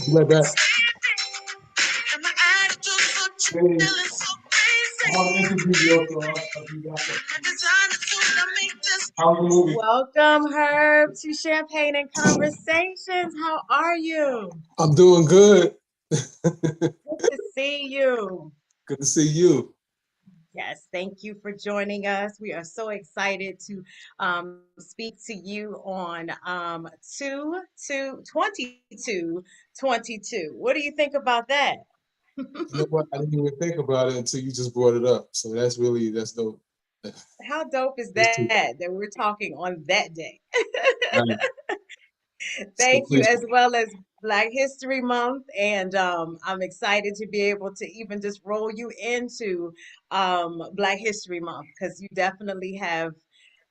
Like that. Hey, I want to introduce you to how's the movie? Welcome, Herb, to Champagne and Conversations. How are you? I'm doing good. Good to see you. Good to see you. Yes, thank you for joining us. We are so excited to speak to you on 22. What do you think about that? You know what? I didn't even think about it until you just brought it up. So that's dope. How dope is It's too that we're talking on that day? right. So Thank you, please, as well as Black History Month. And I'm excited to be able to even just roll you into Black History Month because you definitely have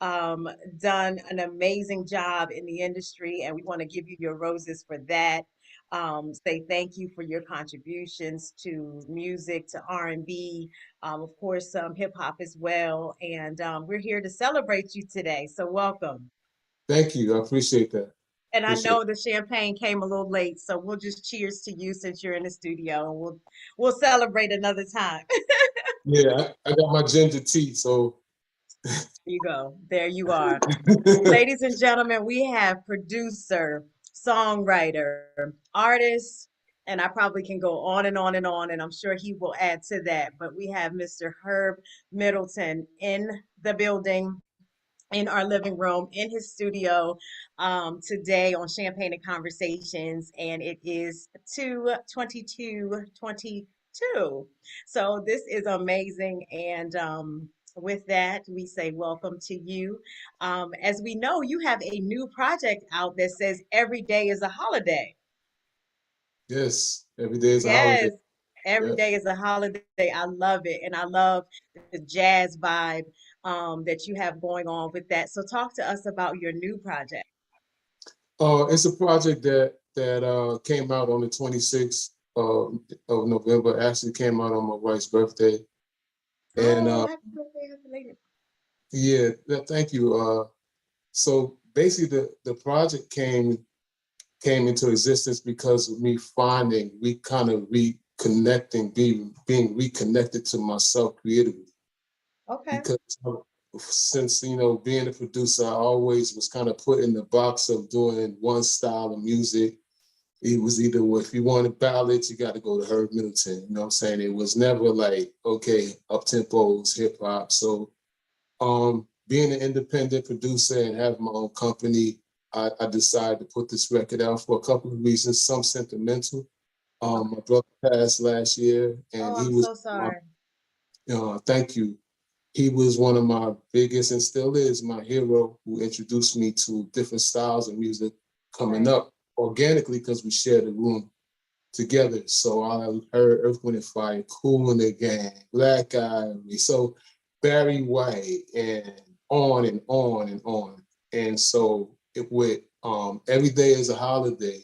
um, done an amazing job in the industry, and we want to give you your roses for that. Say thank you for your contributions to music, to R&B, of course, hip hop as well. And we're here to celebrate you today. So welcome. thank you. I appreciate that. And I Appreciate know it. the champagne came a little late, so we'll just cheers to you since you're in the studio, and we'll celebrate another time. Yeah, I got my ginger tea, so You go. There you are. Ladies and gentlemen, we have producer, songwriter, artist, and I probably can go on and on and on, and I'm sure he will add to that. But we have Mr. Herb Middleton in the building, in our living room, in his studio today on Champagne and Conversations, and it is 2:22:22. So this is amazing, and with that, we say welcome to you. As we know, you have a new project out that says every day is a holiday. yes, every day is a holiday. Yes, every Yeah. day is a holiday. I love it. And I love the jazz vibe that you have going on with that. So talk to us about your new project. It's a project that came out on the 26th of November. Actually came out on my wife's birthday. And Oh, happy birthday, happy belated. yeah, thank you. So basically, the project came into existence because of me finding we kind of reconnecting, being reconnected to myself creatively. Okay. Because since being a producer, I always was kind of put in the box of doing one style of music. It was either, well, if you wanted ballads, you got to go to Herb Middleton. You know what I'm saying? It was never like, okay, up tempos, hip hop. So being an independent producer and having my own company, I decided to put this record out for a couple of reasons. Some sentimental. Okay. My brother passed last year, and Oh, he I'm was so my, sorry. thank you. He was one of my biggest and still is my hero who introduced me to different styles of music coming Right. up organically because we shared a room together. So I heard Earth, Wind and Fire, Cool in the Gang, Black Eyed, so Barry White, and on and on and on. And so it with Every Day is a Holiday.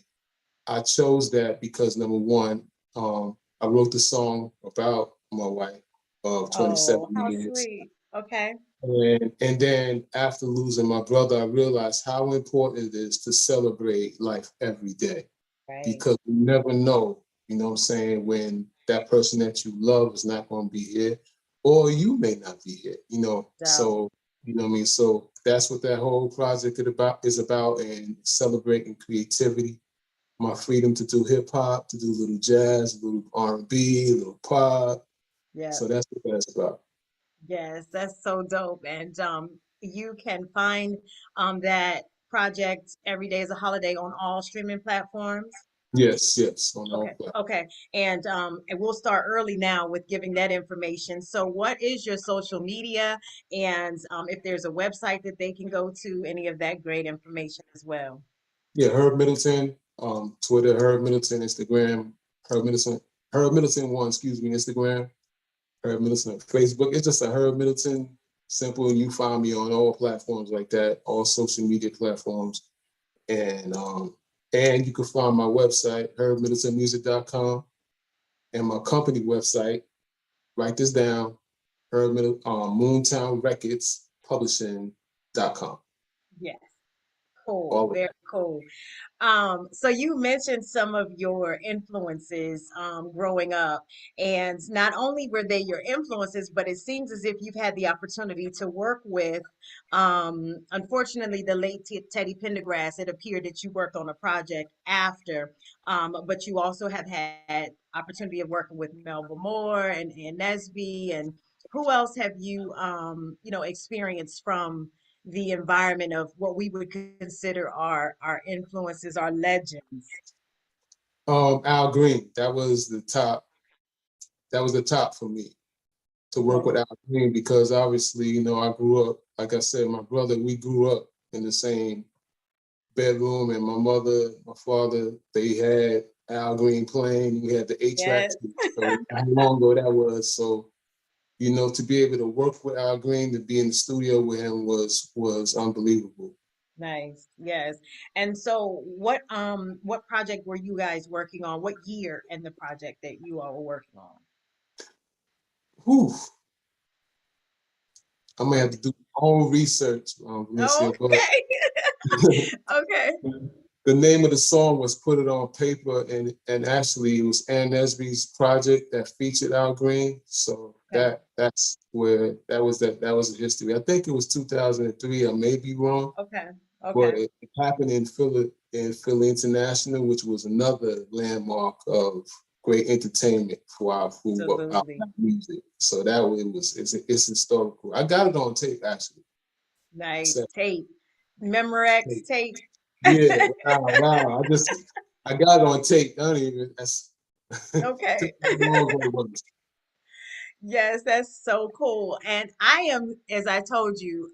I chose that because number one, I wrote the song about my wife of Oh, 27 how years. sweet. Okay. And then after losing my brother, I realized how important it is to celebrate life every day Right. because you never know, you know what I'm saying, when that person that you love is not going to be here or you may not be here, you know. So, So, you know what I mean? So that's what that whole project is about and celebrating creativity, my freedom to do hip hop, to do a little jazz, a little R&B, a little pop. yeah. So that's what that's about. Yes, that's so dope. And you can find that project Every Day is a Holiday on all streaming platforms. Yes, yes, on all Okay, platforms. okay. And we'll start early now with giving that information. So what is your social media and if there's a website that they can go to, any of that great information as well. Yeah, Herb Middleton, Twitter, Herb Middleton, Instagram, Herb Middleton, Herb Middleton one, excuse me, Instagram, Herb Middleton, Facebook. It's just a Herb Middleton, simple. You find me on all platforms like that, all social media platforms. And and you can find my website, herbmiddletonmusic.com, and my company website, write this down, Herb Middleton, Moontown Records Publishing.com. Yes. Cool, all of very cool. So you mentioned some of your influences growing up, and not only were they your influences, but it seems as if you've had the opportunity to work with, unfortunately, the late Teddy Pendergrass. It appeared that you worked on a project after, but you also have had opportunity of working with Melba Moore and Nesby, and who else have you, experienced from the environment of what we would consider our influences, our legends. that. Al Green, that was the top. That was the top for me to work with Cool. Al Green because obviously, I grew up, like I said, my brother, we grew up in the same bedroom, and my mother, my father, they had Al Green playing. We had the 8-track, Yes. so how long ago that was. So, to be able to work with Al Green, to be in the studio with him was unbelievable. Nice. Yes. And so what project were you guys working on? What year in the project that you all were working on? Whew, I'm gonna have to do my own research, Valencia, but Okay. Okay. the name of the song was "Put It on Paper," and actually it was Ann Nesby's project that featured Al Green. So Okay. that's where that was the history. I think it was 2003. I may be wrong, Okay. but Okay. it happened in Philly International, which was another landmark of great entertainment for our Absolutely. music. So that was it's historical. I got it on tape actually. Nice. So, Tape. Memorex tape. yeah, wow. I got it on tape. I don't even that's Okay. long ago it was. Yes, that's so cool. And I am, as I told you,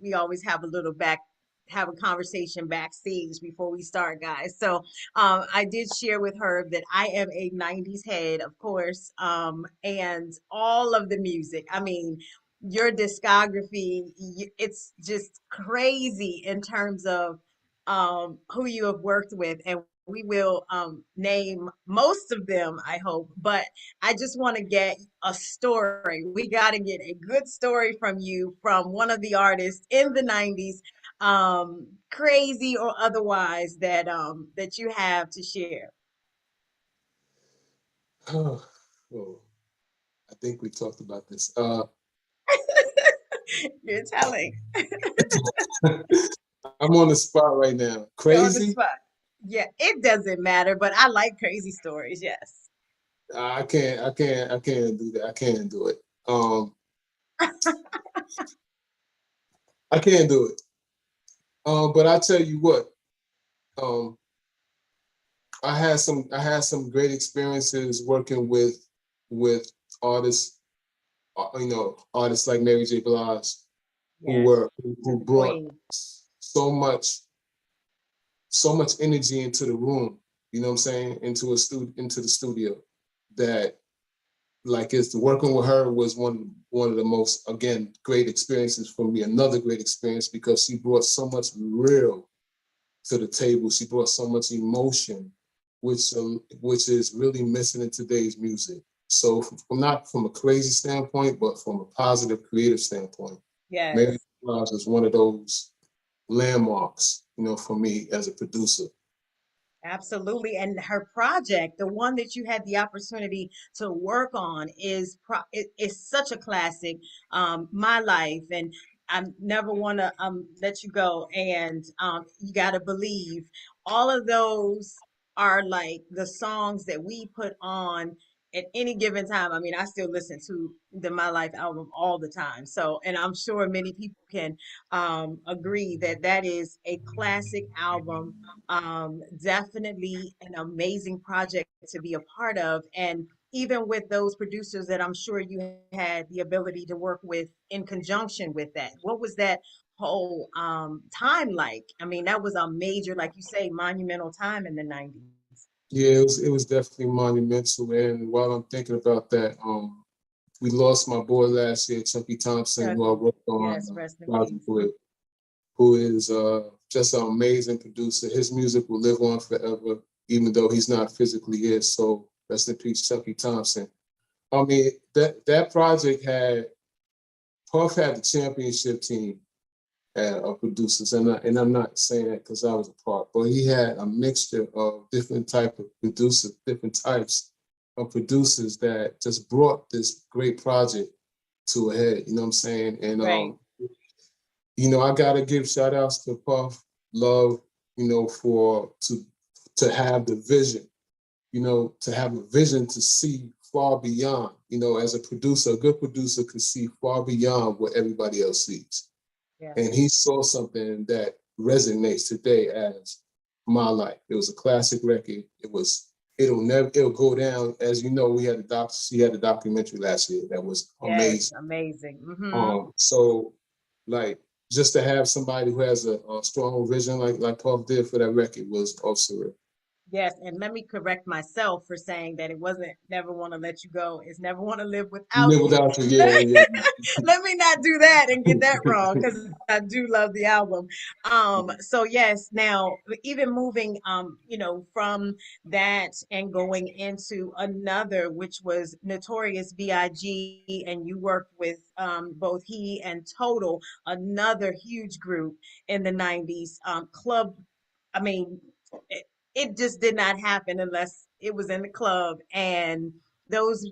we always have a conversation backstage before we start, guys. So I did share with her that I am a 90s head, of course, and all of the music. I mean, your discography, it's just crazy in terms of who you have worked with. And we will name most of them, I hope. But I just want to get a story. We got to get a good story from you from one of the artists in the 90s, crazy or otherwise, that you have to share. Oh, I think we talked about this. You're telling. I'm on the spot right now. You're on the Crazy? spot. Yeah, it doesn't matter, but I like crazy stories. Yes. I can't do that. I can't do it. I can't do it. But I tell you what, um, I had some great experiences working with artists, artists like Mary J. Blige, Yes. who The brought queen. so much so much energy into the room. You know what I'm saying? Into the studio that like it's working with her was one of the most again great experiences for me. Another great experience because she brought so much real to the table. She brought so much emotion, which is really missing in today's music. So from not from a crazy standpoint, but from a positive creative standpoint, Mary Yes. Blige is one of those landmarks, for me as a producer. Absolutely. And her project, the one that you had the opportunity to work on, is such a classic. My Life, and I never want to let you go. And you got to believe all of those are like the songs that we put on at any given time. I mean, I still listen to the My Life album all the time. So, and I'm sure many people can agree that that is a classic album, definitely an amazing project to be a part of. And even with those producers that I'm sure you had the ability to work with in conjunction with that, what was that whole time like? I mean, that was a major, like you say, monumental time in the 90s. Yeah, it was definitely monumental. And while I'm thinking about that, we lost my boy last year, Chucky Thompson, Yes, who I worked on yes, rest in project peace. with, who is just an amazing producer. His music will live on forever, even though he's not physically here. So rest in peace, Chucky Thompson. I mean, that project had Puff had the championship team, of producers, and I'm not saying that because I was a part, but he had a mixture of different type of producers, different types of producers that just brought this great project to a head. You know what I'm saying? And Right. I gotta give shout outs to Puff Love, for to have the vision, to have a vision to see far beyond. As a producer, a good producer can see far beyond what everybody else sees. And Yes. he saw something that resonates today as my life. It was a classic record. It'll go down. As you know, she had a documentary last year that was Yes. amazing. Amazing. So like just to have somebody who has a strong vision like Puff did for that record was also. Yes, and let me correct myself for saying that it wasn't Never Want to Let You Go. It's Never Want to Live Without Live You. without you, yeah, Let me not do that and get that wrong because I do love the album. So yes, now even moving from that and going into another, which was Notorious B.I.G., and you worked with both he and Total, another huge group in the 90s. Club, I mean, it just did not happen unless it was in the club. And those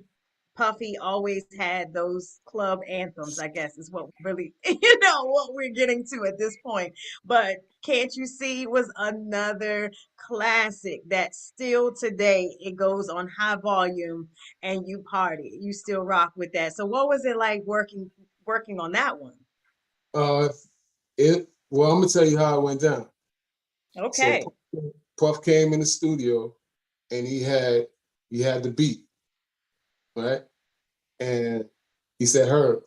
Puffy always had those club anthems, I guess is what really, what we're getting to at this point. But Can't You See was another classic that still today it goes on high volume and you party. You still rock with that. So what was it like working on that one? Uh, well, I'm gonna tell you how it went down. So Okay. Puff came in the studio and he had the beat, right? And he said, "Herb,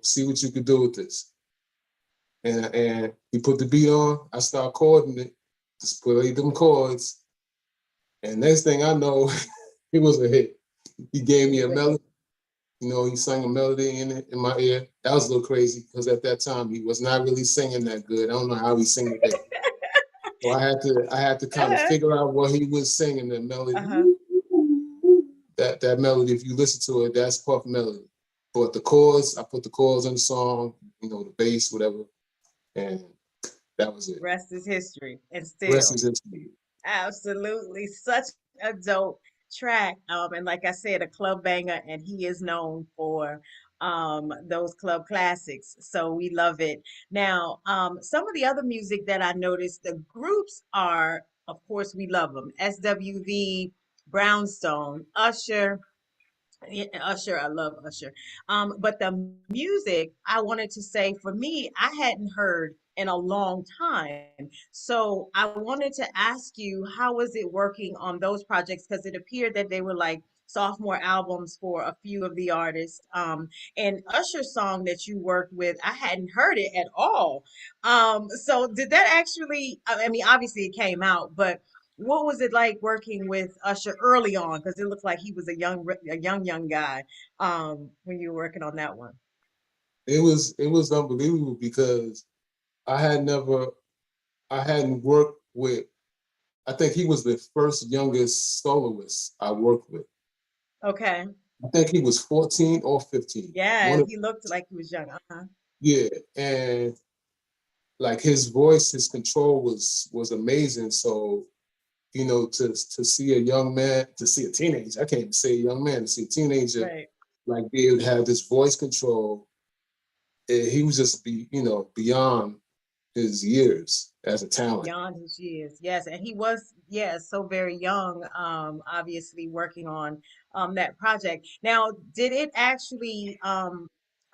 see what you could do with this." And he put the beat on. I start chording it, just play them chords, and next thing I know, it was a hit. He gave It me a was a hit. melody. He sang a melody in my ear. That was a little crazy because at that time he was not really singing that good. I don't know how he sing today. So I had to kind of Uh-huh. figure out what he was singing, the melody. Uh-huh. That melody, if you listen to it, that's Puff melody. But the chords, I put the chords on the song, the bass, whatever, and that was it. Rest is history. And Rest still. is history. Absolutely. Such a dope track. And like I said, a club banger, and he is known for those club classics. So we love it. Now, some of the other music that I noticed, the groups are, of course, we love them. SWV, Brownstone, Usher. Yeah, Usher, I love Usher. But the music I wanted to say for me, I hadn't heard in a long time. So I wanted to ask you, how was it working on those projects? Because it appeared that they were like sophomore albums for a few of the artists. And Usher's song that you worked with, I hadn't heard it at all. So did that actually, I mean, obviously it came out, but what was it like working with Usher early on? Because it looked like he was a young guy when you were working on that one. It was unbelievable because I had never I hadn't worked with. I think he was the first youngest soloist I worked with. Okay. I think he was 14 or 15. Yeah, One of he looked like he was young. Uh-huh. Yeah, and like his voice, his control was amazing. So to see a young man, to see a teenager, I can't even say a young man, to see a teenager Right. like be able to have this voice control, he was just beyond his years as a talent. Beyond his years. Yes, and he was, yes, so very young, obviously working on that project. Now, did it actually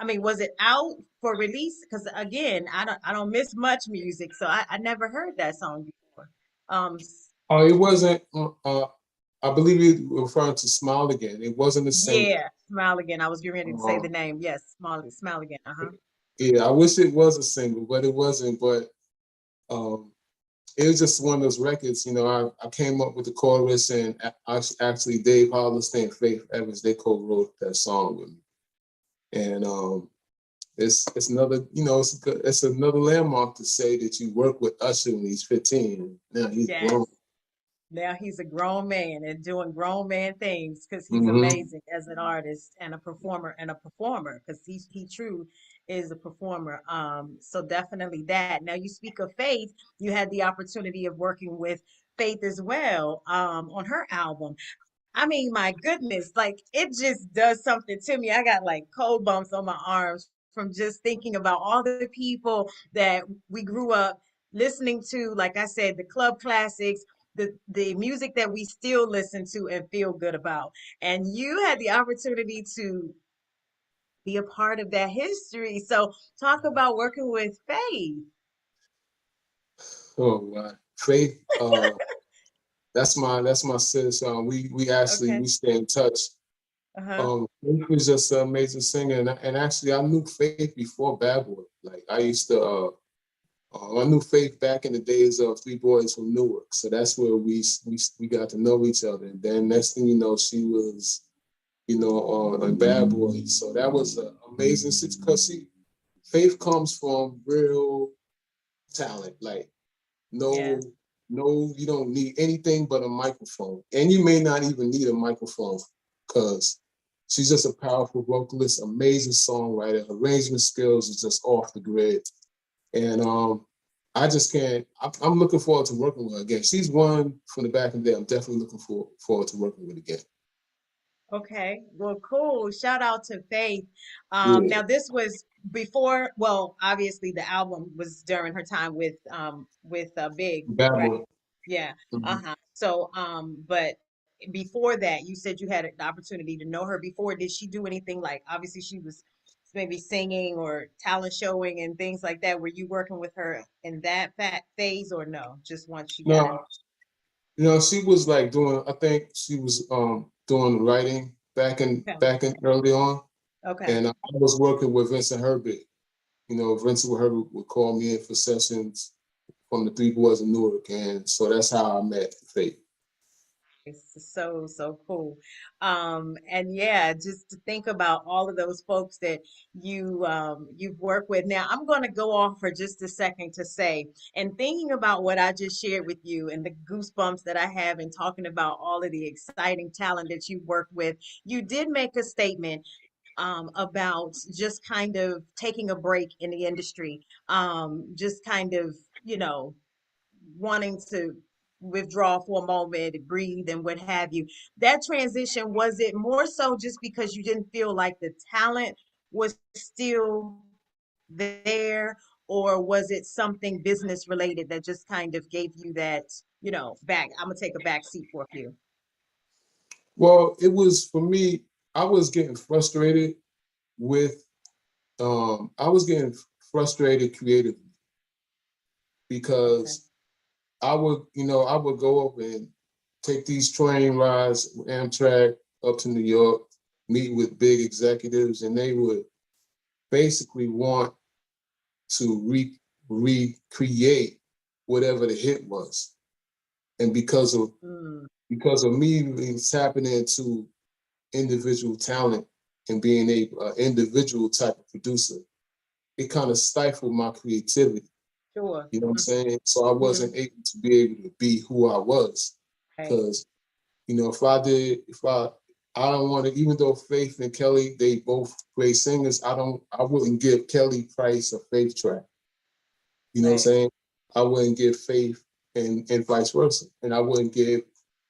I mean, was it out for release? Because again, I don't miss much music, so I never heard that song before. Oh, it wasn't. I believe you're referring to "Smile Again." It wasn't a single. Yeah, Smile Again. I was getting ready to say Uh, the name. Yes, Smile Again. Uh-huh. yeah, I wish it was a single, but it wasn't. But um, it was just one of those records. I came up with the chorus, and actually Dave Hollister and Faith Evans, they co-wrote that song with me. And it's another, it's another landmark to say that you work with Usher when he's 15. Now he's grown. Yes. Now he's a grown man and doing grown man things because he's Hmm. amazing as an artist and a performer because he true is a performer. So definitely that. Now you speak of Faith, you had the opportunity of working with Faith as well on her album. I mean, my goodness, like it just does something to me. I got like cold bumps on my arms from just thinking about all the people that we grew up listening to, like I said, the club classics, the music that we still listen to and feel good about. And you had the opportunity to be a part of that history. So talk about working with Faith. Oh, wow. Faith, that's my sis. We actually Okay. we stay in touch. Uh-huh. Faith was just an amazing singer, and actually I knew Faith before Bad Boy. Like I knew Faith back in the days of Three Boys from Newark, so that's where we got to know each other. And then next thing you know, she was on Bad Boy. So that was an amazing because Faith comes from real talent. Like Yeah. no, no, you don't need anything but a microphone, and you may not even need a microphone because she's just a powerful vocalist, amazing songwriter. Arrangement skills is just off the grid. And I just can't. I'm looking forward to working with her again. She's one from the back of the day. I'm definitely looking forward to working with again. Okay, well, cool. Shout out to Faith. Yeah, Now this was before, well, obviously the album was during her time with Big, Bad right? Boy. Yeah. Mhm. Uh-huh. So but before that, you said you had the opportunity to know her before. Did she do anything like obviously she was maybe singing or talent showing and things like that? Were you working with her in that phase or no? Just once she got in? No, she was like doing. I think she was doing writing Okay. back in early on, Okay. and I was working with Vincent Herbert. Vincent Herbert would call me in for sessions from the Three Boys in Newark, and so that's how I met Faith. It's so cool. And yeah, just to think about all of those folks that you've worked with. Now, I'm going to go off for just a second to say, and thinking about what I just shared with you and the goosebumps that I have in talking about all of the exciting talent that you work with, you did make a statement about just kind of taking a break in the industry, just kind of, you know, wanting to withdraw for a moment, breathe, and what have you. That transition, was it more so just because you didn't feel like the talent was still there, or was it something business related that just kind of gave you that, back? I'm gonna take a back seat for a few. Well, it was for me. I was getting frustrated with. I was getting frustrated creatively Okay. because I would go up and take these train rides with Amtrak up to New York, meet with big executives, and they would basically want to recreate whatever the hit was. And Mm, because of me really tapping into individual talent and being a individual type of producer, it kind of stifled my creativity. sure. You know what I'm saying? So I Hmm. wasn't able to be able to be who I was Right. because if I don't want to, even though Faith and Kelly, they both great singers, I wouldn't give Kelly Price a Faith track. You know what I'm Right. saying? I wouldn't give Faith and vice versa. And I wouldn't give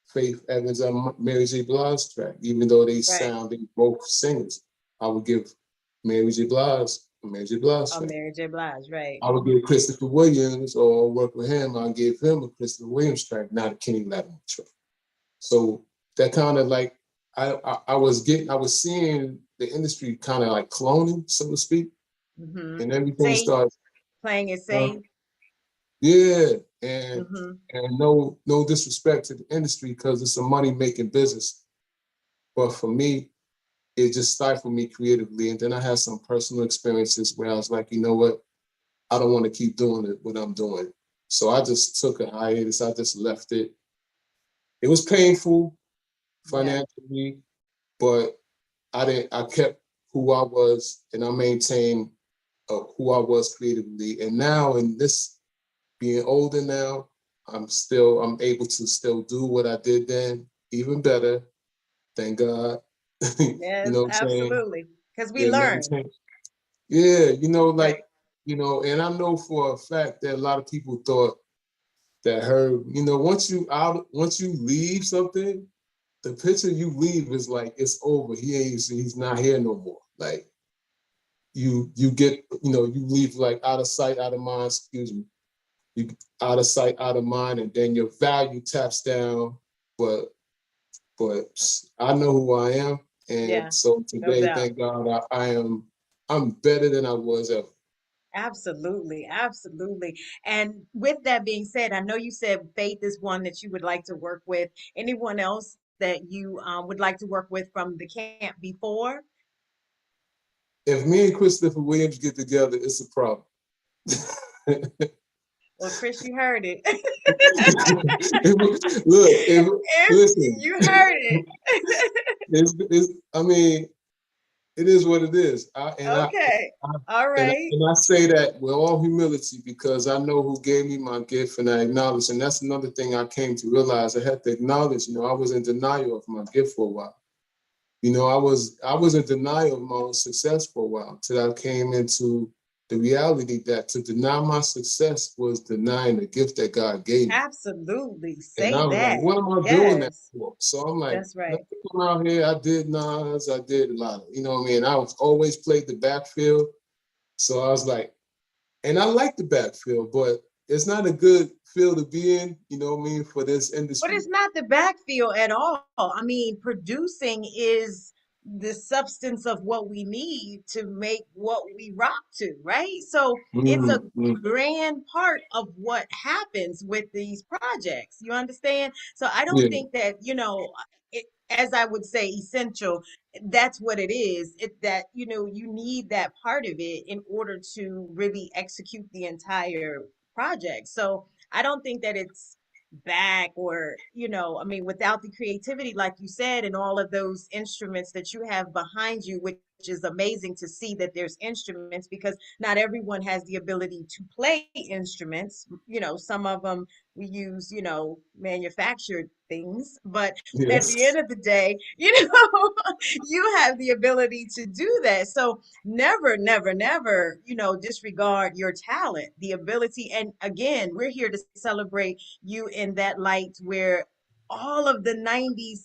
Faith Evans a Mary J. Blige track, even though they Right. sound, they both singers. I would give Mary J. Blige a Mary J. Blige Oh, track. Mary J. Blige. Right. I would give Christopher Williams or work with him, I'd give him a Christopher Williams track, not a Kenny Lattimore track. So that kind of like I was seeing the industry kind of like cloning, so to speak, Hmm. and everything Safe, started. playing it Uh, safe. yeah, and Hmm. no disrespect to the industry because it's a money making business, but for me, it just stifled me creatively. And then I had some personal experiences where I was like, you know what, I don't want to keep doing it what I'm doing. So I just took a hiatus. I just left it. It was painful Yeah. financially, but I kept who I was and I maintained who I was creatively. And now in this being older now, I'm able to still do what I did then, even better. Thank God. You Yes, know what I'm saying? absolutely. Because we Yeah, learn. maintain. Yeah, Right. and I know for a fact that a lot of people thought that once you leave something, the picture you leave is like it's over. He's not here no more. Like you get, you leave like out of sight, out of mind, excuse me. You out of sight, out of mind, and then your value taps down. But but I know who I am, Yeah, and so no today, doubt. thank God, I'm better than I was ever. Absolutely, absolutely. And with that being said, I know you said Faith is one that you would like to work with. Anyone else that you would like to work with from the camp before? If me and Christopher Williams get together, it's a problem. Well, Chris, you heard it. Look, If listen, you heard it. I mean, it is what it is. Okay. All right. And I say that with all humility because I know who gave me my gift and I acknowledge. And that's another thing I came to realize. I had to acknowledge, I was in denial of my gift for a while. I was in denial of my own success for a while until I came into the reality that to deny my success was denying the gift that God gave me. Absolutely. And Say I was like, that. what am I doing that Yes, for? So I'm like, that's let's right. come out here. I did Nas, I did a lot of, what I mean? I was always played the backfield. So I was like, and I like the backfield, but it's not a good field to be in, for this But industry. it's not the backfield at all. I mean, producing is the substance of what we need to make what we rock to, right? So it's a Mm, mm, grand part of what happens with these projects. You understand? So I don't yeah, think that, as I would say, essential, that's what it is. It that, you need that part of it in order to really execute the entire project. So I don't think that it's back or I mean without the creativity like you said and all of those instruments that you have behind you, which is amazing to see that there's instruments because not everyone has the ability to play instruments. Some of them we use manufactured things, but at the yes, end of the day, you have the ability to do that. So never, never, never, disregard your talent, the ability. And again, we're here to celebrate you in that light where all of the 90s,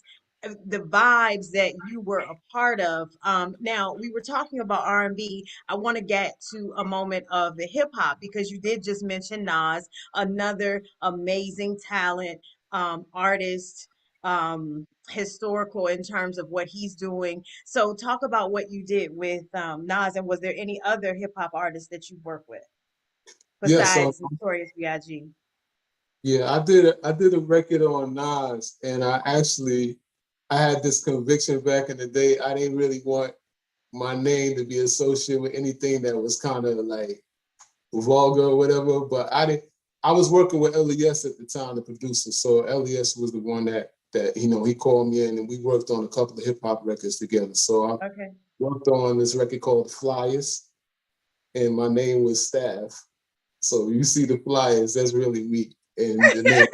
the vibes that you were a part of. Now we were talking about R&B. I want to get to a moment of the hip hop because you did just mention Nas, another amazing talent, artist, historical in terms of what he's doing. So talk about what you did with Nas, and was there any other hip hop artists that you worked with yes. besides Notorious B.I.G.? Yeah, I did a record on Nas, and I had this conviction back in the day. I didn't really want my name to be associated with anything that was kind of like vulgar or whatever. But I didn't. I was working with LES at the time, the producer. So LES was the one that he called me in, and we worked on a couple of hip hop records together. So I Okay. worked on this record called Flyers, and my name was Staff. So you see the Flyers, that's really me, and the name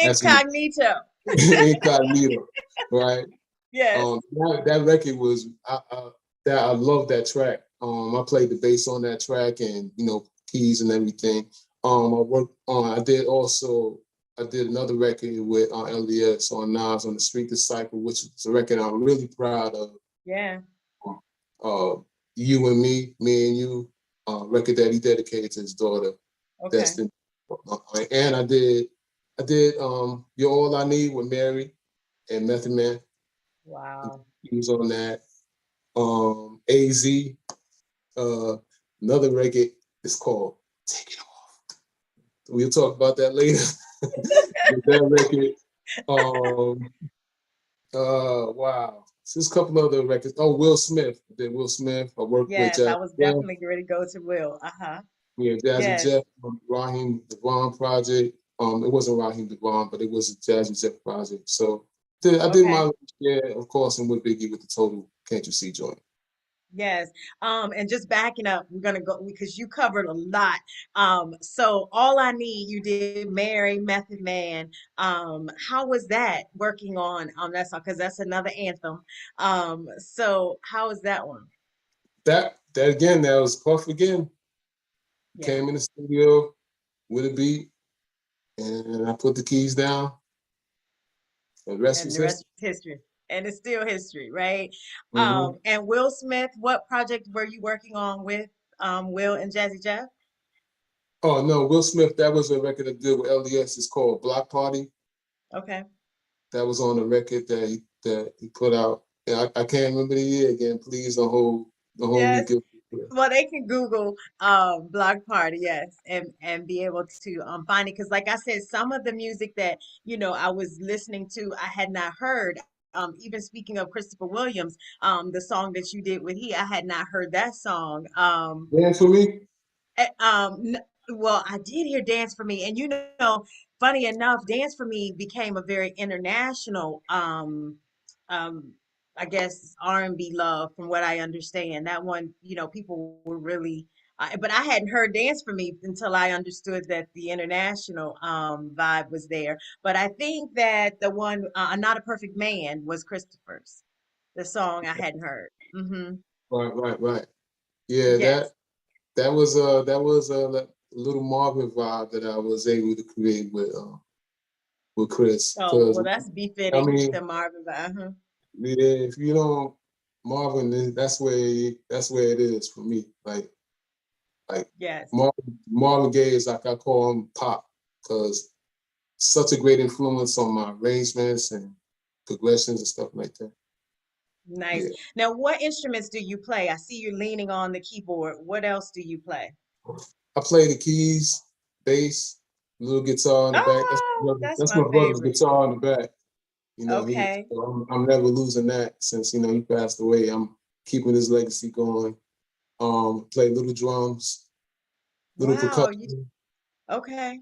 that's me. Incognito. Incognito, right? Yes. That record was that I love that track. I played the bass on that track and keys and everything. I did another record with LDS on Nas on the Street Disciple, which is a record I'm really proud of. Yeah. Uh, you and me and you, record that he dedicated to his daughter, Okay. Destin. And I did You're All I Need with Mary and Method Man. Wow. He was on that. AZ, uh, another record is called Take It Off. We'll talk about that later. With that record, um, wow. So there's a couple other records. Oh, Will Smith. I did Will Smith. I worked with Yes, I Jazzy was Jeff. definitely ready to go to Will. Uh-huh. Yeah, Jazzy Yes. Jeff, Raheem Devon project. It wasn't Raheem Devon, but it was a Jazzy Jeff project. So I did Okay. my share, of course, and with Biggie with the total Can't You See joint. Yes. And just backing up, we're gonna go because you covered a lot. So all I need, you did Mary, Method Man. How was that working on that song? Because that's another anthem. So how was that one? That again, that was Puff again. Yeah. Came in the studio with a beat, and I put the keys down. The rest And was the rest history. is history. And it's still history, right? Hmm. And Will Smith, what project were you working on with Will and Jazzy Jeff? Oh no, Will Smith. That was a record I did with LDS. It's called Block Party. Okay. That was on the record that he put out. Yeah, I can't remember the year again. Please don't hold me Yes. guilty. Well, they can Google Block Party, yes, and be able to find it. Because, like I said, some of the music that I was listening to, I had not heard. Even speaking of Christopher Williams, the song that you did with I had not heard that song. Dance for me. Well, I did hear Dance for Me, and funny enough, Dance for Me became a very international, um, I guess R&B love, from what I understand. That one, people were really, but I hadn't heard Dance for Me until I understood that the international vibe was there. But I think that the one, "Not a Perfect Man," was Christopher's, the song I hadn't heard. Right. Yeah, Yes. that was a little Marvin vibe that I was able to create with Chris. Oh, Because well, that's I befitting mean, the Marvin vibe. yeah, if you don't Marvin, that's where it is for me. Like Yes. Marvin Gaye is like I call him Pop because such a great influence on my arrangements and progressions and stuff like that. Nice. Yeah. Now, what instruments do you play? I see you leaning on the keyboard. What else do you play? I play the keys, bass, little guitar in the back. Oh, that's That's my my brother's favorite. guitar in the back. Okay. So I'm never losing that since he passed away. I'm keeping his legacy going. Play little drums, little Wow. percussion. Okay.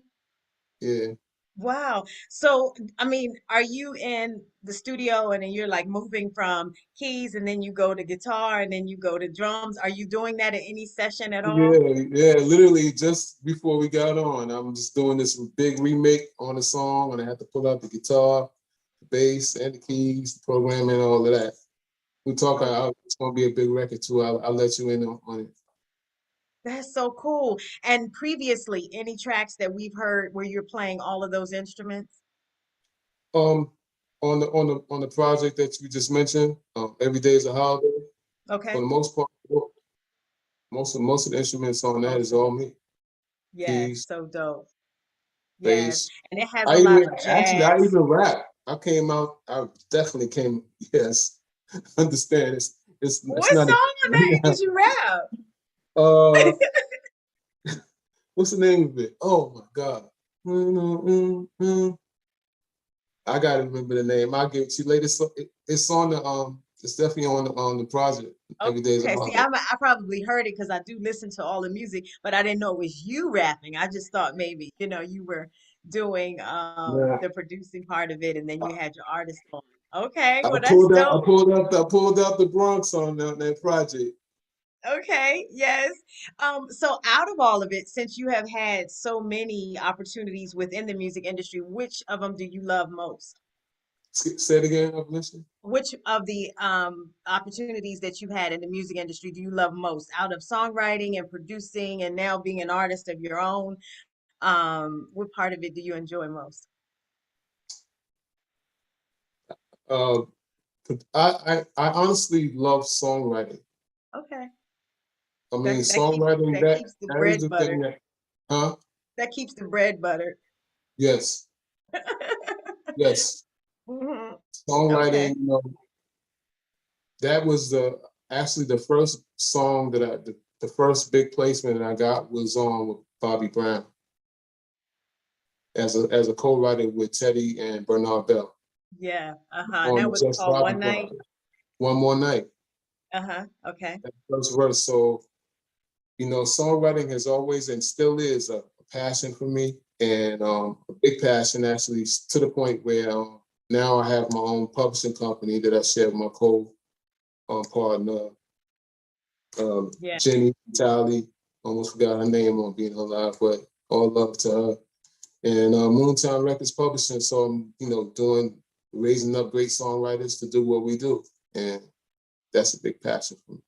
Yeah, Wow. So, I mean, are you in the studio and then you're like moving from keys and then you go to guitar and then you go to drums? Are you doing that in any session at all? yeah. Literally just before we got on, I'm just doing this big remake on the song, and I had to pull out the guitar, the bass, and the keys, the programming, all of that. We talk. It's gonna be a big record too. I'll let you in on it. That's so cool. And previously, any tracks that we've heard where you're playing all of those instruments? Um, on the project that you just mentioned, every day is a holiday. For Okay. the most part, most of the instruments on that is Most of all it. me. Yes, Keys, so dope. Yes. bass. And it has a lot of I jazz. even rap. I came out. I definitely came. Yes, understand. It's What not song on that a. did you rap? uh, what's the name of it? Oh my God. I gotta remember the name. I'll give it to you later. So it's on the It's definitely on the project. Every day is a Okay, see, holiday. I probably heard it because I do listen to all the music, but I didn't know it was you rapping. I just thought maybe, you were doing Yeah. the producing part of it and then you had your artist on. Okay, I well that's dope. pulled out the Bronx on that project. Okay, yes. So out of all of it, since you have had so many opportunities within the music industry, which of them do you love most? Say it again, I'm listening. Which of the opportunities that you've had in the music industry do you love most out of songwriting and producing and now being an artist of your own? What part of it do you enjoy most? Uh, I honestly love songwriting. Okay. I mean, That songwriting, keeps the that is bread the thing buttered. that, huh? That keeps the bread buttered. Yes, yes. Hmm. Songwriting, Okay. that was actually the first song the first big placement that I got was on with Bobby Brown as a co-writer with Teddy and Bernard Bell Yeah. Uh-huh. And on that the was Just called Bobby One Night. project. One more night, Uh-huh. Okay. that first verse. So songwriting has always and still is a passion for me, and a big passion actually to the point where now I have my own publishing company that I share with my co partner. Yeah, Jenny Talley, almost forgot her name on being alive, but all love to her. And Moontown Records Publishing. So I'm, doing raising up great songwriters to do what we do, and that's a big passion for me.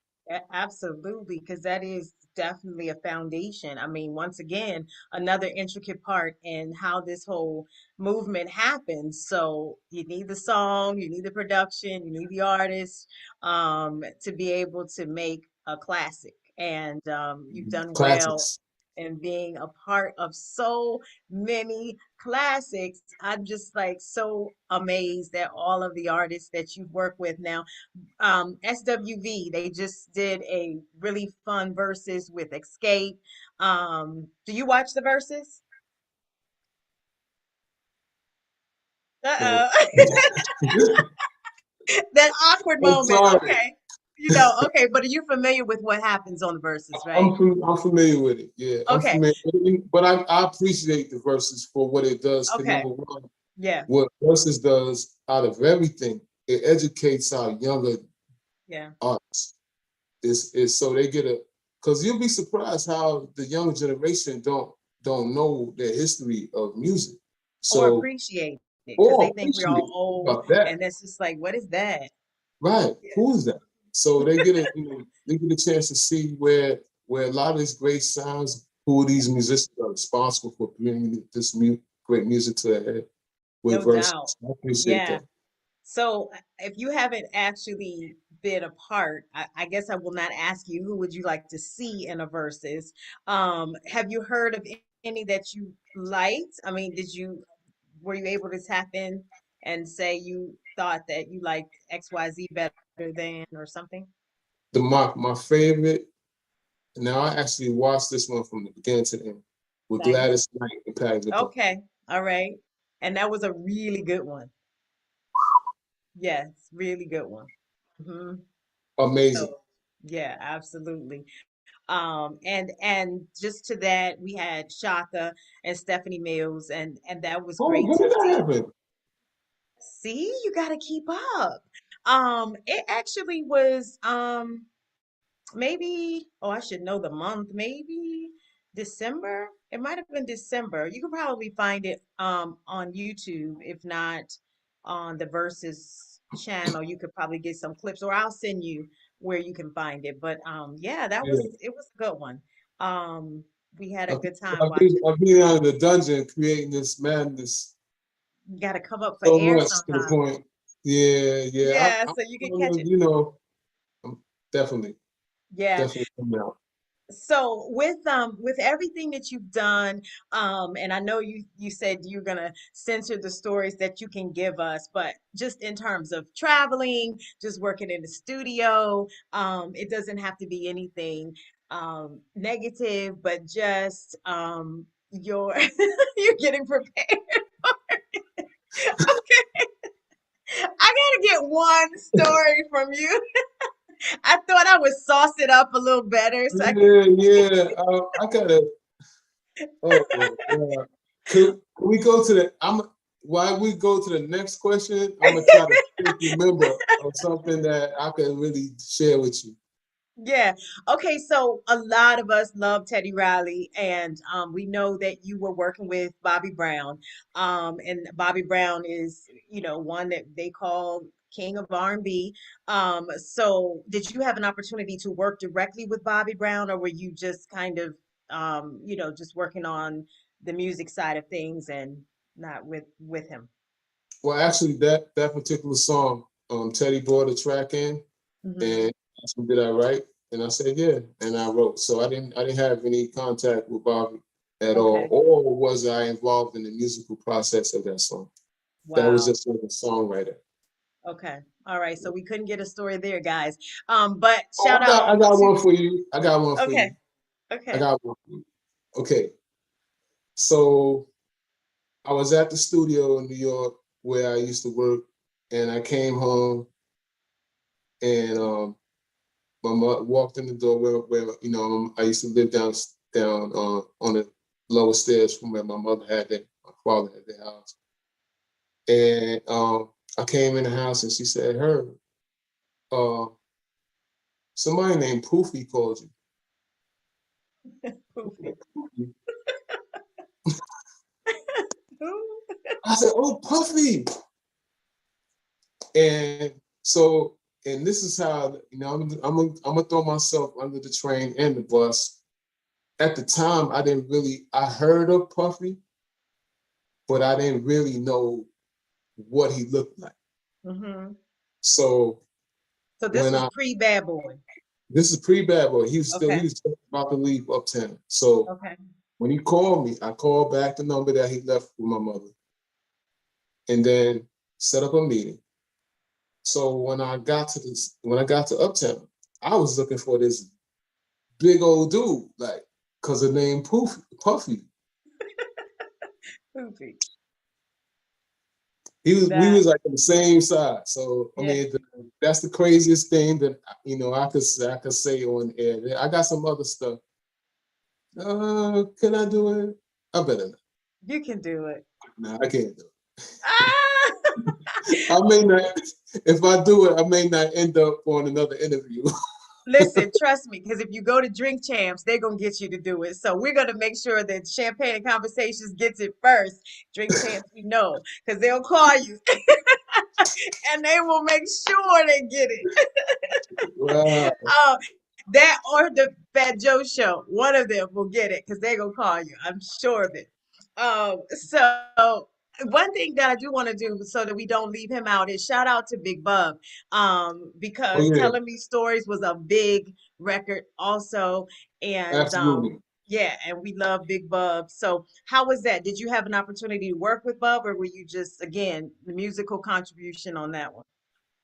absolutely, because that is definitely a foundation. I mean, once again, another intricate part in how this whole movement happens. So you need the song, you need the production, you need the artist, to be able to make a classic. And you've done well Classics. in being a part of so many classics. I'm just like so amazed at all of the artists that you've worked with now. SWV, they just did a really fun verses with Escape. Do you watch the verses? So Uh-oh. That awkward I'm moment. sorry. Okay. Okay, but are you familiar with what happens on the verses, right? I'm familiar with it. Yeah, I'm Okay. familiar with it. But I appreciate the verses for what it does. Because Okay. number one, Yeah. what verses does out of everything, it educates our younger Yeah. artists. Is so they get a because you'll be surprised how the younger generation don't know the history of music. Or So appreciate it because they or think we're appreciate all old about that. and that's just like, what is that? Right. Yeah. Who is that? So they get a chance to see where a lot of these great sounds, who these musicians are responsible for bringing this great music to a head with No doubt. verses. I appreciate Yeah. that. So if you haven't actually been a part, I guess I will not ask you who would you like to see in a versus. Have you heard of any that you liked? I mean, were you able to tap in and say you thought that you liked XYZ better than or something? My favorite. Now I actually watched this one from the beginning to the end with Nice. Gladys Knight and Patti LaBelle. Okay. All right. And that was a really good one. Yes, really good one. Hmm. Amazing. So, yeah, absolutely. And just to that, we had Shaka and Stephanie Mills, and that was Oh, great when to did that see. happen? See, you got to keep up. It actually was maybe, oh, I should know the month, maybe December. It might have been December. You can probably find it on YouTube, if not on the Versus channel. You could probably get some clips, or I'll send you where you can find it. But yeah, Yeah. it was a good one. Um, we had a I've, good time watching. I've been out of the dungeon creating this madness You got to come up for so air much to the sometime. point. Yeah, yeah. Yeah, I'm so you can catch gonna, it. I'm definitely, Yeah. definitely coming out. So with everything that you've done, and I know you said you're gonna censor the stories that you can give us, but just in terms of traveling, just working in the studio, it doesn't have to be anything negative, but just your you're getting prepared. Okay, I gotta get one story from you. I thought I would sauce it up a little better, so I Yeah, yeah. I gotta. Oh my God. Could we go to the? While we go to the next question, I'm gonna try to remember of something that I can really share with you. Yeah. Okay. So a lot of us love Teddy Riley, and we know that you were working with Bobby Brown. And Bobby Brown is, one that they call King of R&B. So did you have an opportunity to work directly with Bobby Brown, or were you just kind of, just working on the music side of things and not with him? Well, actually, that particular song, Teddy brought a track in, Hmm. and asked me, did I write? And I said, yeah, and I wrote. So I didn't have any contact with Bobby at all, Okay. or was I involved in the musical process of that song? That was Wow. just like a songwriter. Okay. All right. So we couldn't get a story there, guys. But Oh, shout out I got to, one for you. I got one for okay. you. I Okay. got one for you. Okay, so I was at the studio in New York where I used to work, and I came home, and my mother walked in the door where I used to live down on the lower stairs from where my mother had my father had their house, and I came in the house and she said, "Herb, uh, somebody named Poofy called you. Poofy. Who? I said, oh, Puffy. And so, and this is how, I'm gonna throw myself under the train and the bus. At the time, I heard of Puffy, but I didn't really know what he looked like. Hmm. So So this when was I, pre-Bad Boy. this is pre-bad boy, he Okay. was just about to leave Uptown. So Okay. when he called me, I called back the number that he left with my mother and then set up a meeting. So when I got to Uptown, I was looking for this big old dude, like, cause the name Puffy. Poofy. We That, was like on the same side. So I yeah, mean, that's the craziest thing that I could say on air. I got some other stuff. Can I do it? I better not. you can do it. Nah, I can't do Ah! it. I may not. If I do it, I may not end up on another interview. Listen, trust me, because if you go to Drink Champs, they're gonna get you to do it. So we're gonna make sure that Champagne and Conversations gets it first. Drink Champs, we know, because they'll call you and they will make sure they get it. Wow. Oh, that or the Fat Joe show. One of them will get it because they're gonna call you. I'm sure of it. So one thing that I do want to do so that we don't leave him out is shout out to Big Bub. Oh Because yeah, Telling Me Stories was a big record also. And absolutely. yeah, and we love Big Bub. So how was that? Did you have an opportunity to work with Bub or were you just again the musical contribution on that one?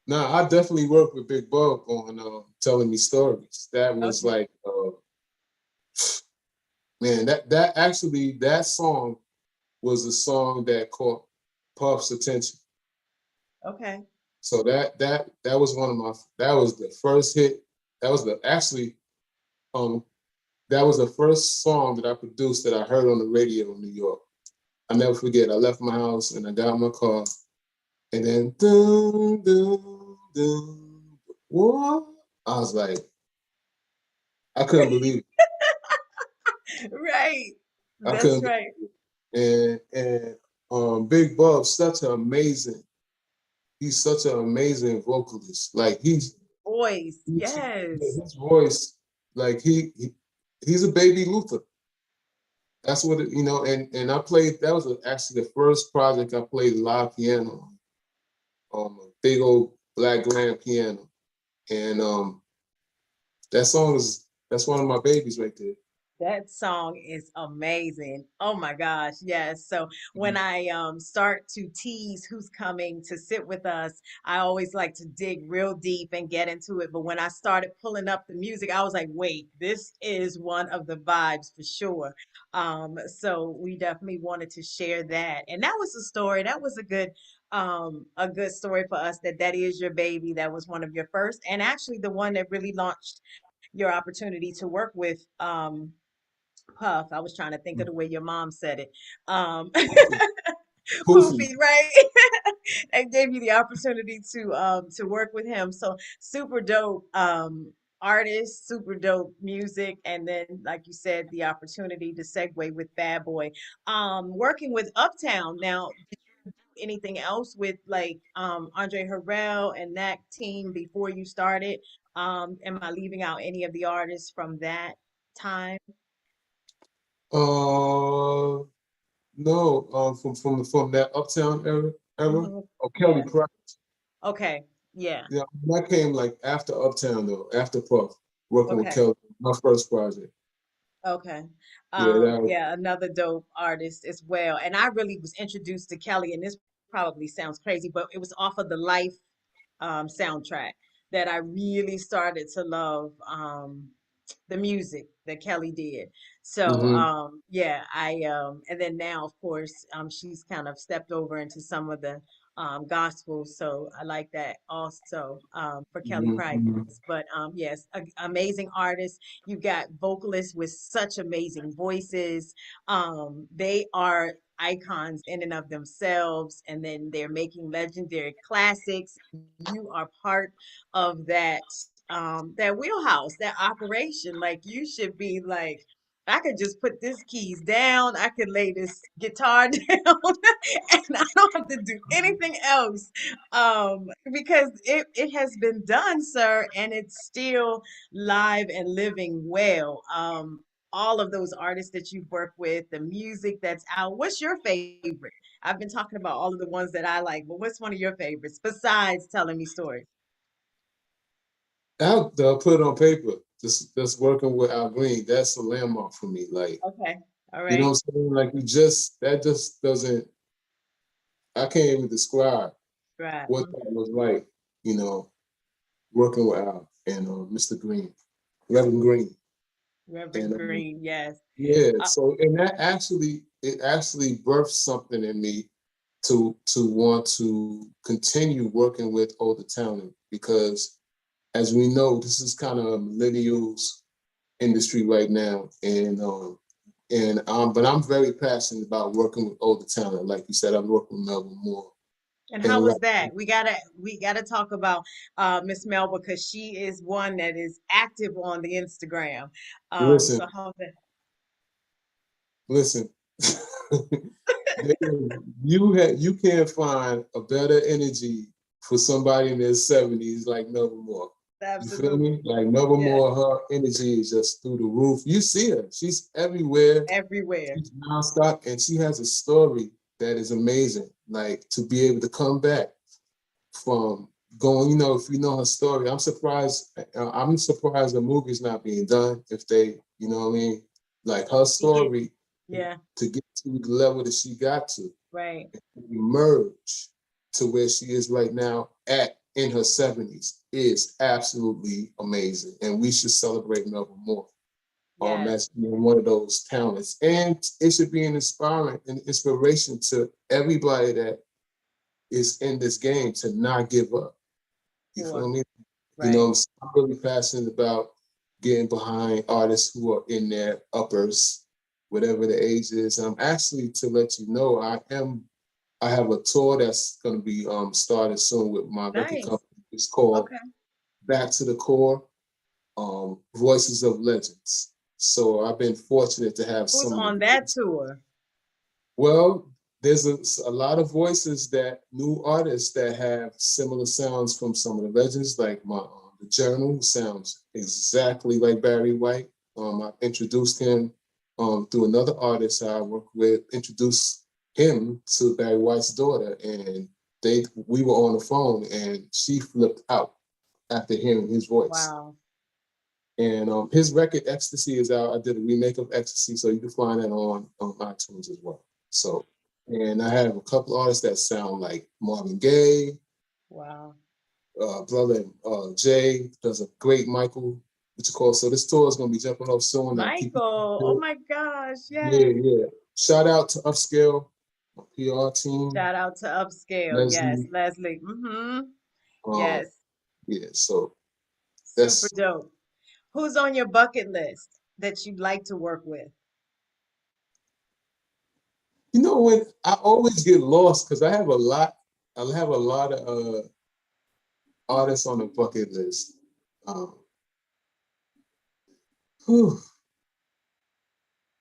Now I definitely worked with Big Bub on telling me stories. That was Okay. like, man, that song was a song that caught Puff's attention. Okay. So that was that was the first hit. That was the actually um that was the first song that I produced that I heard on the radio in New York. I never forget. I left my house and I got in my car and then dun, dun, dun, what? I was like, I couldn't believe it. Right. I That's couldn't right. and Big Bub, he's such an amazing vocalist. Like Voice. Yes. his voice, like he's a baby Luther. That's what and I played. That was actually the first project I played live piano on a big old black grand piano, and that's one of my babies right there. That song is amazing. Oh my gosh, yes. So when Mhm. I start to tease who's coming to sit with us, I always like to dig real deep and get into it. But when I started pulling up the music, I was like, wait, this is one of the vibes for sure. So we definitely wanted to share that. And that was a story. That was a good story for us that that is your baby. That was one of your first and actually the one that really launched your opportunity to work with Puff. I was trying to think of the way your mom said it. Um, Poofy. Poofy, right? And gave you the opportunity to work with him. So super dope artist, super dope music, and then like you said, the opportunity to segue with Bad Boy. Working with Uptown now. Anything else with like Andre Harrell and that team before you started? Am I leaving out any of the artists from that time? Uh, no, from that Uptown era. Hmm. Oh, Kelly Yeah. Price. Okay. Yeah. Yeah, that came like after Uptown though, after Puff, working with Okay. Kelly, my first project. Okay. Yeah, that was. Yeah, another dope artist as well. And I really was introduced to Kelly, and this probably sounds crazy, but it was off of the Life soundtrack that I really started to love the music that Kelly did. So Hmm. yeah, I and then now of course she's kind of stepped over into some of the gospels. So I like that also for Kelly Price. Hmm. But yes, amazing artist. You got vocalists with such amazing voices. They are icons in and of themselves, and then they're making legendary classics. You are part of that that wheelhouse, that operation. Like you should be like, I could just put this keys down, I could lay this guitar down, and I don't have to do anything else. Because it has been done, sir, and it's still live and living well. All of those artists that you've worked with, the music that's out. What's your favorite? I've been talking about all of the ones that I like, but what's one of your favorites besides telling me stories? I'll put it on paper. Just working with Al Green, that's a landmark for me. Like, Okay. All you know right. what I'm saying? Like that just doesn't, I can't even describe Right. what that was like, you know, working with Al and Mr. Green, Reverend Green. Reverend And Green, yes. yeah, Uh, so and it actually birthed something in me to want to continue working with older talent because as we know, this is kind of a millennials industry right now, and but I'm very passionate about working with older talent. Like you said, I'm working with Melvin Moore, and how and was that? We gotta talk about Miss Melba because she is one that is active on the Instagram. listen, So how's that? listen. You can't find a better energy for somebody in their 70s like Melvin Moore. You feel me? Absolutely. Like Melvin Yes. Moore, her energy is just through the roof. You see her; she's everywhere. Everywhere. She's nonstop, and she has a story that is amazing. Like to be able to come back from going, if you know her story, I'm surprised. I'm surprised the movie's not being done. If they, you know what I mean, like her Yeah. story Yeah. to get to the level that she got to, Right. emerge to where she is right now at in her 70s is absolutely amazing, and we should celebrate Melvin Moore. Yes. As one of those talents, and it should be an inspiration to everybody that is in this game to not give up. You feel Sure. me? Right. I'm really passionate about getting behind artists who are in their uppers, whatever the age is. And I'm actually to let you know, I have a tour that's going to be started soon with my record Nice. company. It's called Okay. Back to the Core, Voices of Legends. So I've been fortunate to have Who's some of on the that tour? well, there's a lot of voices that new artists that have similar sounds from some of the legends, like the Journal, who sounds exactly like Barry White. I introduced him through another artist I work with, introduced him to Barry White's daughter, and we were on the phone, and she flipped out after hearing his voice. Wow. And his record Ecstasy is out. I did a remake of Ecstasy, so you can find that on iTunes as well. So, and I have a couple artists that sound like Marvin Gaye, Wow. brother Jay does a great Michael, which of course. So this tour is gonna be jumping off soon. I'll keep you Michael. Oh posted. my gosh. Yeah, Yes. yeah. Shout out to Upscale, my PR team, Shout out to Upscale. Yes, Leslie. Leslie. Mm-hmm. Um, Yes. yeah. So Super that's dope. Who's on your bucket list that you'd like to work with? when I always get lost because I have a lot. I have a lot of artists on the bucket list. Um, whew.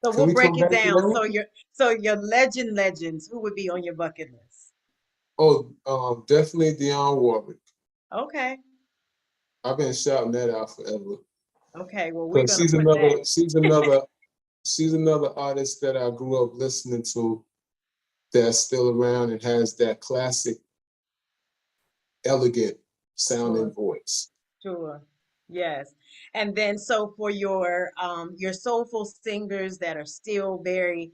So Can we'll we break come it back to down. that So one? your legends, who would be on your bucket list? Oh, definitely Dionne Warwick. Okay. I've been shouting that out forever Okay. Well, we're because gonna put that. she's another artist that I grew up listening to that's still around and has that classic, elegant sounding Sure. voice. Sure. Yes. And then so for your soulful singers that are still very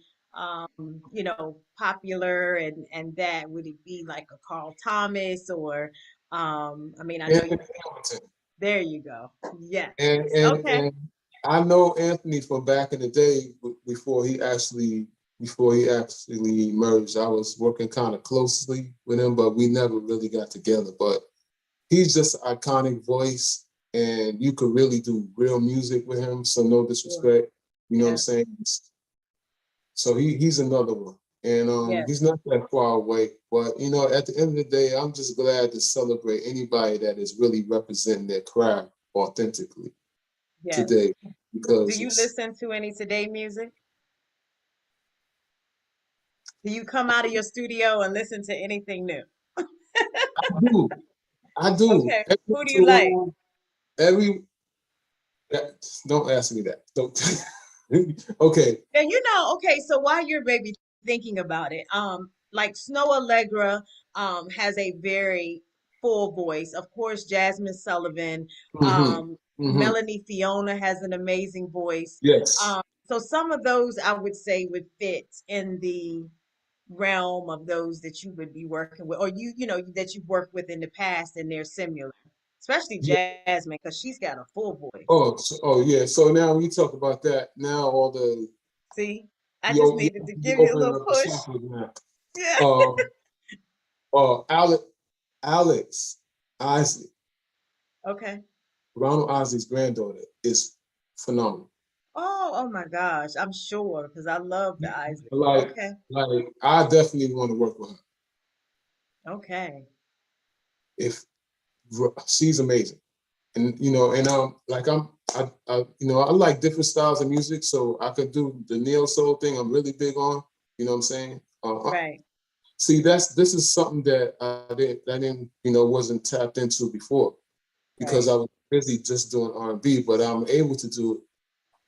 popular and that would it be like a Carl Thomas or I mean I know you Anthony Hamilton. there you go. Yes. And and Okay. and I know Anthony from back in the day before he actually emerged. I was working kind of closely with him, but we never really got together. But he's just an iconic voice, and you could really do real music with him. So no Sure. disrespect, you know what I'm Yes. saying? So he's another one, and Yes. he's not that far away. But at the end of the day, I'm just glad to celebrate anybody that is really representing their craft authentically Yes. today Do because you it's listen to any today music? Do you come out of your studio and listen to anything new? I do. I do. Okay. Every Who do once you in a like? while, every don't ask me that. Don't okay. And okay, so while you're maybe thinking about it, like Snow Allegra has a very full voice. Of course, Jasmine Sullivan, Hmm. Hmm. Melanie Fiona has an amazing voice. Yes. So some of those I would say would fit in the realm of those that you would be working with, or that you've worked with in the past, and they're similar, especially Yeah. Jasmine, because she's got a full voice. Oh yeah. So now we talk about that. Now all the See, I just you needed to you give you a opening little up the push. chakras now. Yeah. Um. Alex Isley, Okay. Ronald Isley's granddaughter, is phenomenal. Oh my gosh. I'm sure because I love the Isaac. Like, Okay. like I definitely want to work with her. Okay. If she's amazing, and like I like different styles of music, so I could do the neo soul thing. I'm really big on. You know what I'm saying? Right. See, this is something that I didn't wasn't tapped into before because Right. I was busy just doing R&B, but I'm able to do it.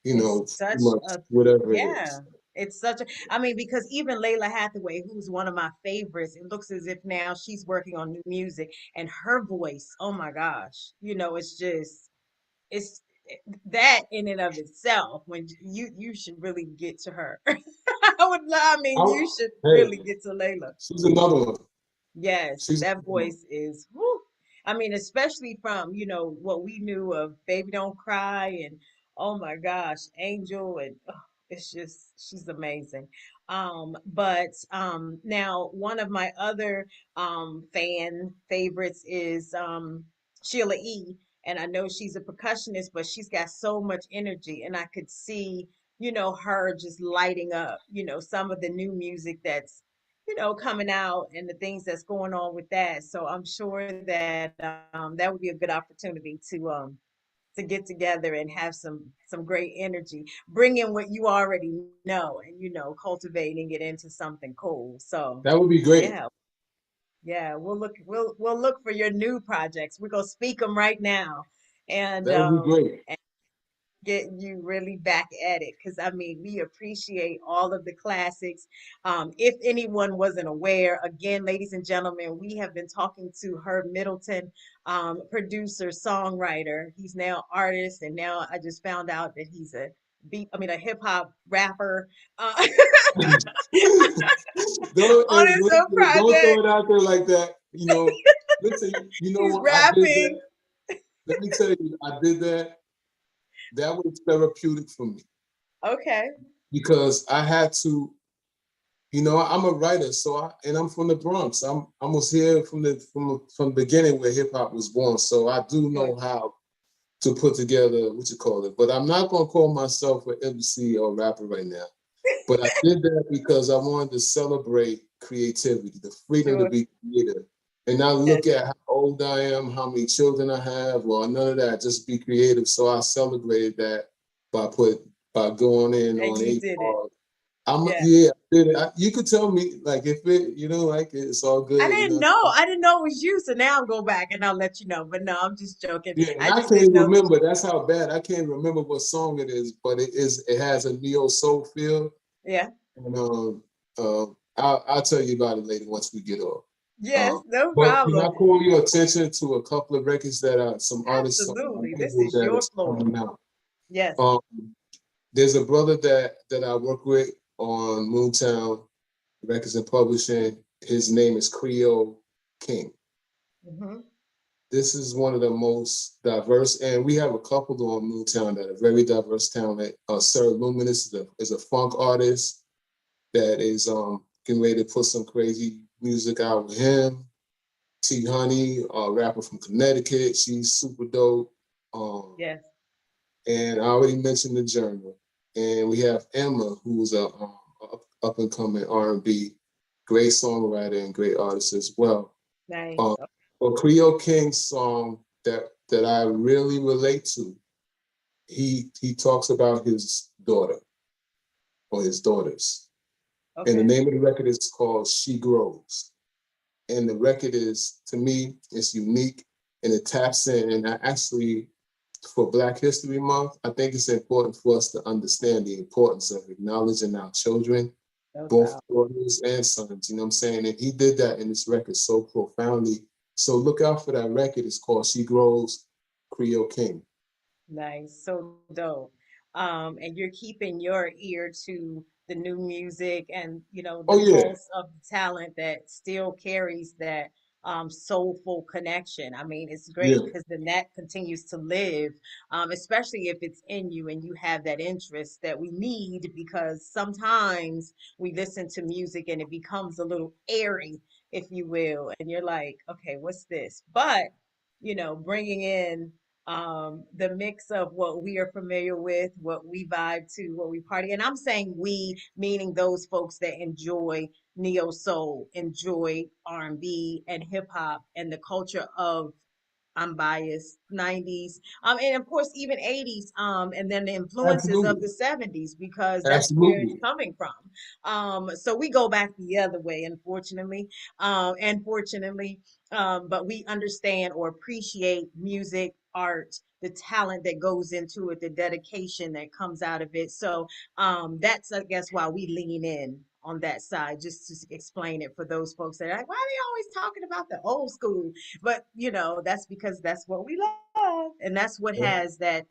It's Pretty such much a whatever it yeah. is. It's such a I mean, because even Layla Hathaway, who's one of my favorites, it looks as if now she's working on new music and her voice, oh my gosh. It's just it's that in and of itself when you should really get to her. I mean, you should Hey, really get to Layla. she's another one. Yes, She's that another one. voice is whew. I mean, especially from, what we knew of Baby Don't Cry and oh my gosh, Angel and it's just she's amazing. But now one of my other fan favorites is Sheila E. And I know she's a percussionist, but she's got so much energy and I could see, her just lighting up, some of the new music that's coming out and the things that's going on with that. So I'm sure that that would be a good opportunity to get together and have some great energy. Bring in what you already know and cultivating it into something cool. So That would be great. yeah, yeah, we'll look for your new projects. We're gonna speak them right now. And That would be great. get you really back at it because I mean we appreciate all of the classics. If anyone wasn't aware, again, ladies and gentlemen, we have been talking to Herb Middleton, producer, songwriter. He's now artist, and now I just found out that he's a hip hop rapper uh, don't on and his own listen, don't throw project. it out there like that. Listen. You know He's what? I did rapping. that. Let me tell you, I did that. That was therapeutic for me Okay, because I had to. I'm a writer, and I'm from the Bronx. I was here from the beginning where hip hop was born. So I do sure. know how to put together what you call it. But I'm not gonna call myself an MC or rapper right now. But I did that because I wanted to celebrate creativity, the freedom to Sure. be creative, and not Yes, look at how old I am, how many children I have, or none of that. Just be creative. So I celebrated that by going in and on you eight did it. bars. Yeah. Yeah, I did it. You could tell me like if you don't like it, it's all I good. didn't know. I didn't know it was you. So now I'll go back and I'll let you know. But no, I'm just joking. Yeah, and I I just can't didn't know that remember. That's how bad I can't remember what song it is, but it is. It has a neo soul feel, yeah. and I'll tell you about it later once we get off. Yes, no But can I problem. call your attention to a couple of records that are some artists on Absolutely. This label is that your is floor. coming out? Yes. Um, there's a brother that I work with on Moontown Records and Publishing. His name is Creole King. Hmm. This is one of the most diverse, and we have a couple on Moontown that are very diverse talent. Sir Luminous is a funk artist that is getting ready to put some crazy music out with him. T Honey, a rapper from Connecticut, she's super dope. Um, Yes. and I already mentioned the Journal. And we have Emma, who's a up and coming R&B, great songwriter and great artist as well. Nice. Um, a Creole King song that that I really relate to. He talks about his daughter or his daughters. And the Okay. name of the record is called She Grows. And the record is, to me, it's unique and it taps in. And I actually, for Black History Month, I think it's important for us to understand the importance of acknowledging our children, No both doubt. daughters and sons, you know what I'm saying? And he did that in this record so profoundly. So look out for that record. It's called She Grows, Creole King. Nice, so dope. And you're keeping your ear to the new music and, Oh, the yeah. pulse of the talent that still carries that soulful connection. I mean, it's great Yeah. because then that continues to live, especially if it's in you and you have that interest that we need because sometimes we listen to music and it becomes a little airy, if you will, and you're like, okay, what's this? But, bringing in the mix of what we are familiar with, what we vibe to, what we party. And I'm saying we, meaning those folks that enjoy neo soul, enjoy R&B and hip hop and the culture of unbiased 90s and of course even 80s and then the influences of Absolutely. the 70s because that's where it's Absolutely. coming from so we go back the other way and fortunately but we understand or appreciate music art the talent that goes into it the dedication that comes out of it so that's I guess why we lean in on that side just to explain it for those folks that are like why are they always talking about the old school but that's because that's what we love, and that's what Yeah. has that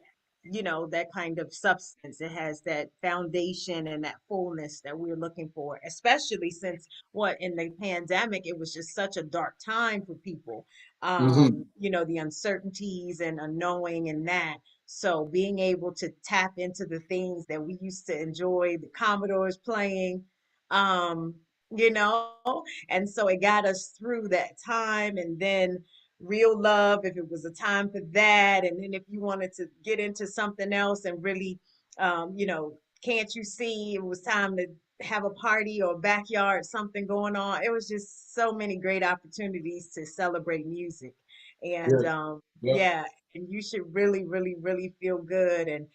that kind of substance. It has that foundation and that fullness that we're looking for, especially since what in the pandemic it was just such a dark time for people. Hmm. The uncertainties and unknowing and that. So being able to tap into the things that we used to enjoy, the Commodores playing, um, and so it got us through that time and then real love if it was a time for that and then if you wanted to get into something else and really can't you see it was time to have a party or backyard something going on it was just so many great opportunities to celebrate music and Yeah. Yeah. yeah and you should really really really feel good and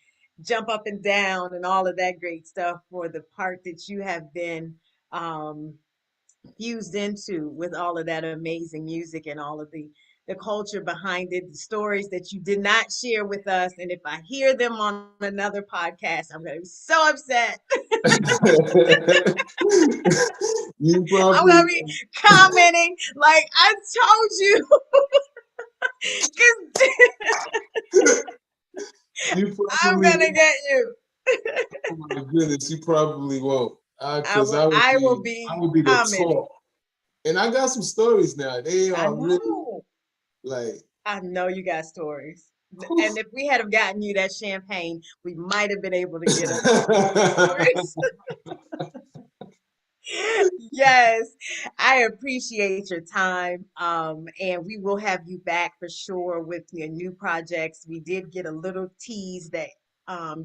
jump up and down and all of that great stuff for the part that you have been um fused into with all of that amazing music and all of the culture behind it, the stories that you did not share with us. And if I hear them on another podcast, I'm gonna be so upset. You I'm gonna probably be commenting like I told you, because you I'm probably gonna get you. oh my goodness, you probably won't. I Because will. I will I be would be the commenting. talk. And I got some stories now. They I are really know. like I know you got stories. whew. And if we had have gotten you that champagne, we might have been able to get us some more stories. Yes, I appreciate your time. And we will have you back for sure with your new projects. We did get a little tease that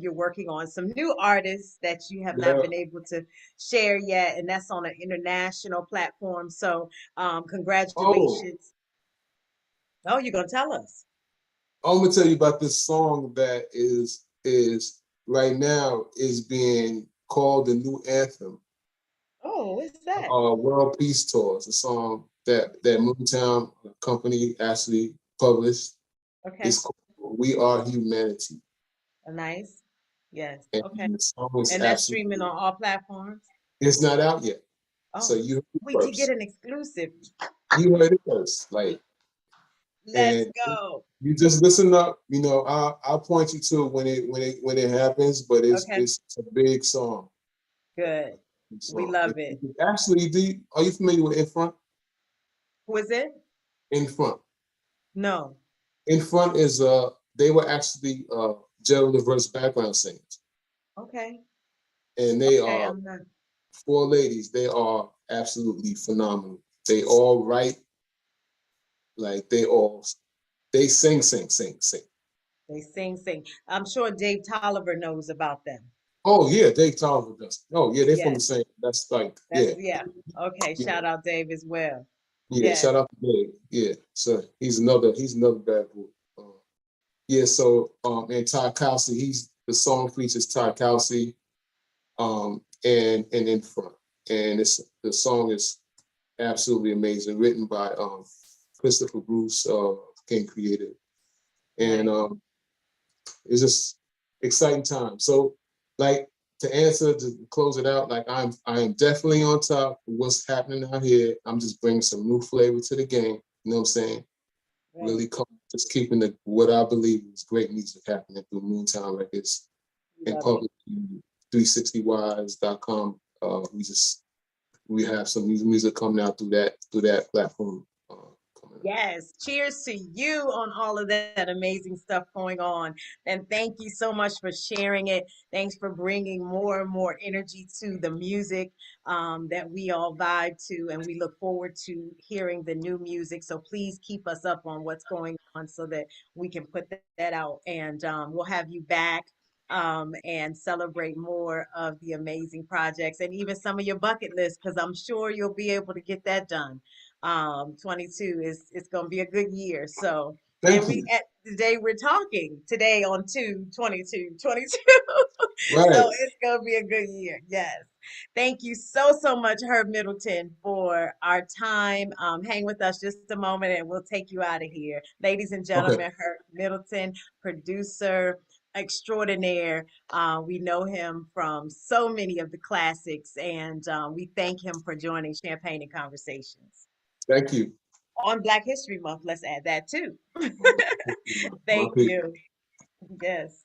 you're working on some new artists that you have not Yeah. been able to share yet, and that's on an international platform. So, Oh, congratulations. Oh, you're gonna tell us. I'm gonna tell you about this song that is right now is being called the new anthem. Oh, what's that? World Peace Tour. It's a song that Moontown company actually published. Okay, It's called We Are Humanity. nice. Yes. And Okay. the song is And that's streaming absolutely on all platforms. it's not out yet. So Oh, you heard it we could get first. an exclusive. You heard it first. Like Let's and go. you just listen up, I'll point you to it when it happens, but Okay, it's a big song. good. We Song. love it. Actually, are you familiar with In Front? Who is it? In Front. No. In Front is they were actually gender diverse background singers. Okay. And they Okay, are I'm not. four ladies. They are absolutely phenomenal. They all write, like they sing. They sing. I'm sure Dave Tolliver knows about them. Oh yeah, Dave Tolliver does. Oh yeah, they're from the Yes. same. That's like That's yeah. Okay, yeah, shout out Dave as well. yeah. Yes. Shout out to Dave. Yeah, so he's another bad boy. Yeah, so and Todd Kelsey, the song features Todd Kelsey, and in front. And the song is absolutely amazing, written by Christopher Bruce, King Creative. And Nice. it's just exciting time. So like to answer to close it out, like I am definitely on top of what's happening out here. I'm just bringing some new flavor to the game. You know what I'm saying? Right. Really just keeping the what I believe is great music happening through Moontown Records and Love it. public 360wise.com. We have some music coming out through that platform. Coming out. Yes, cheers to you on all of that amazing stuff going on. And thank you so much for sharing it. Thanks for bringing more and more energy to the music that we all vibe to. And we look forward to hearing the new music. So please keep us up on what's going on so that we can put that out. And we'll have you back and celebrate more of the amazing projects and even some of your bucket list, because I'm sure you'll be able to get that done. 22 is it's going to be a good year. So, and Thank we you. at today we're talking today on 2/22/22. So Right. it's going to be a good year. Yes. Thank you so so much, Herb Middleton, for our time. Hang with us just a moment and we'll take you out of here. Ladies and Okay. gentlemen, Herb Middleton, producer extraordinaire. We know him from so many of the classics, and we thank him for joining Champagne and Conversations Thank you. on Black History Month. Let's add that too. My Thank people. you. Yes.